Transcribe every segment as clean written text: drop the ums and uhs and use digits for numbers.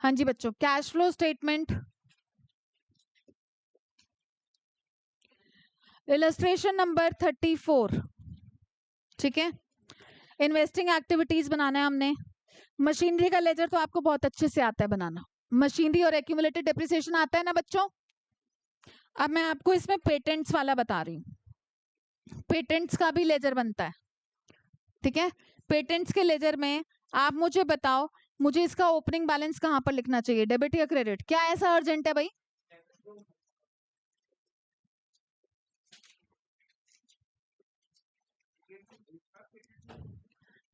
हाँ जी बच्चों, cash flow statement, illustration number 34। ठीक है, इन्वेस्टिंग एक्टिविटीज बनाना है हमने। मशीनरी का लेजर तो आपको बहुत अच्छे से आता है बनाना। मशीनरी और एक्यूमुलेटेड डेप्रिसिएशन आता है ना बच्चों। अब मैं आपको इसमें पेटेंट्स वाला बता रही हूँ। पेटेंट्स का भी लेजर बनता है। ठीक है, पेटेंट्स के लेजर में आप मुझे बताओ, मुझे इसका ओपनिंग बैलेंस कहां पर लिखना चाहिए, डेबिट या क्रेडिट? क्या ऐसा अर्जेंट है भाई?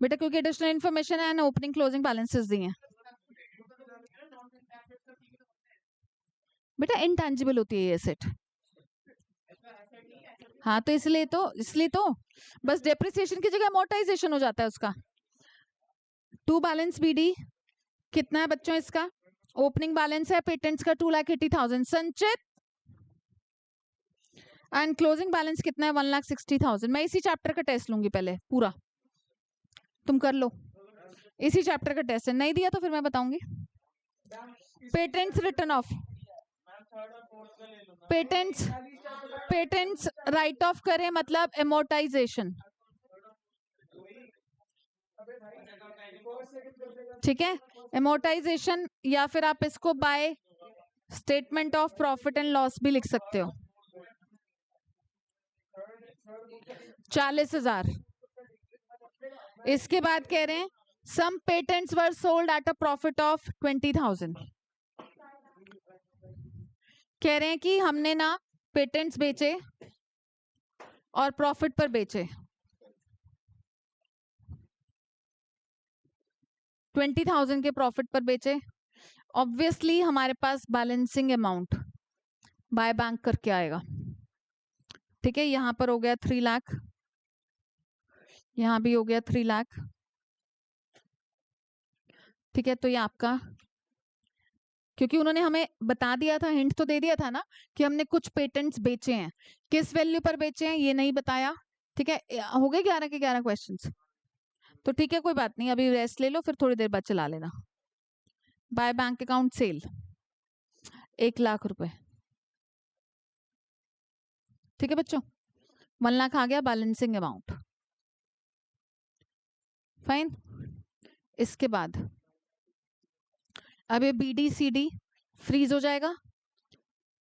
बेटा क्योंकि एडिशनल इन्फॉर्मेशन है ना, ओपनिंग क्लोजिंग बैलेंसेस दिए हैं। बेटा इनटेंजिबल होती है ये एसेट। हाँ तो इसलिए तो बस डेप्रिसिएशन की जगह अमोर्टाइजेशन हो जाता है उसका। टू बैलेंस बीडी कितना है बच्चों इसका? ओपनिंग बैलेंस है पेटेंट्स का 2,80,000 संचित, एंड क्लोजिंग बैलेंस कितना है? 1,60,000। मैं इसी चैप्टर का टेस्ट लूंगी पहले पूरा, तुम कर लो। इसी चैप्टर का टेस्ट है, नहीं दिया तो फिर मैं बताऊंगी। Patents return of, patents right of करें मतलब एमोर्टाइजेशन। ठीक है, एमोर्टाइजेशन, या फिर आप इसको by statement of profit and loss भी लिख सकते हो। 40,000। इसके बाद कह रहे हैं some patents were sold at a profit of 20,000। कह रहे हैं कि हमने ना पेटेंट्स बेचे और प्रॉफिट पर बेचे, 20,000 के प्रॉफिट पर बेचे। ऑब्वियसली हमारे पास बैलेंसिंग अमाउंट बाय बैंक करके आएगा। ठीक है, यहां पर हो गया 3 लाख, यहां भी हो गया 3 लाख। ठीक है, तो ये आपका, क्योंकि उन्होंने हमें बता दिया था, हिंट तो दे दिया था ना कि हमने कुछ पेटेंट्स बेचे हैं, किस वैल्यू पर बेचे हैं ये नहीं बताया। ठीक है, हो गए 11 के 11 क्वेश्चंस। तो ठीक है कोई बात नहीं, अभी रेस्ट ले लो, फिर थोड़ी देर बाद चला लेना। By bank account cell 1 lakh रुपए। ठीक है बच्चों, 1 लाख आ गया बैलेंसिंग अमाउंट। फाइन। इसके बाद अब ये BD/CD फ्रीज हो जाएगा।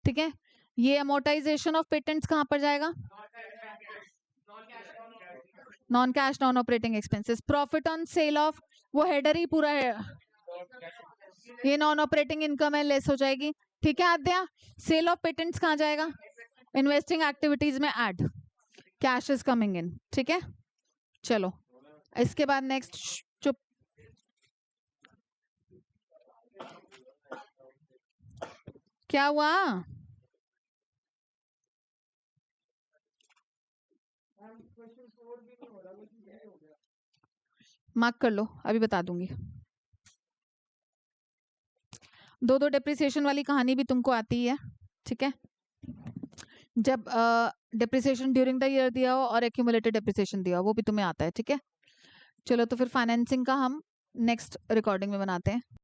ठीक है, ये अमोर्टाइजेशन ऑफ पेटेंट्स कहां पर जाएगा? Non cash non operating expenses. Profit on sale of, वो हेडर ही पूरा है, ये नॉन ऑपरेटिंग इनकम है, लेस हो जाएगी। ठीक है आद्या, सेल ऑफ पेटेंट्स कहां जाएगा? इन्वेस्टिंग एक्टिविटीज में add, cash is coming in. ठीक है, चलो इसके बाद नेक्स्ट, चुप, क्या हुआ? मार्क कर लो, अभी बता दूंगी। 2-2 डेप्रिसिएशन वाली कहानी भी तुमको आती है। ठीक है, जब डेप्रिसिएशन ड्यूरिंग द ईयर दिया हो और एक्यूमुलेटेड डेप्रिसिएशन दिया हो, वो भी तुम्हें आता है। ठीक है, चलो तो फिर फाइनेंसिंग का हम नेक्स्ट रिकॉर्डिंग में बनाते हैं।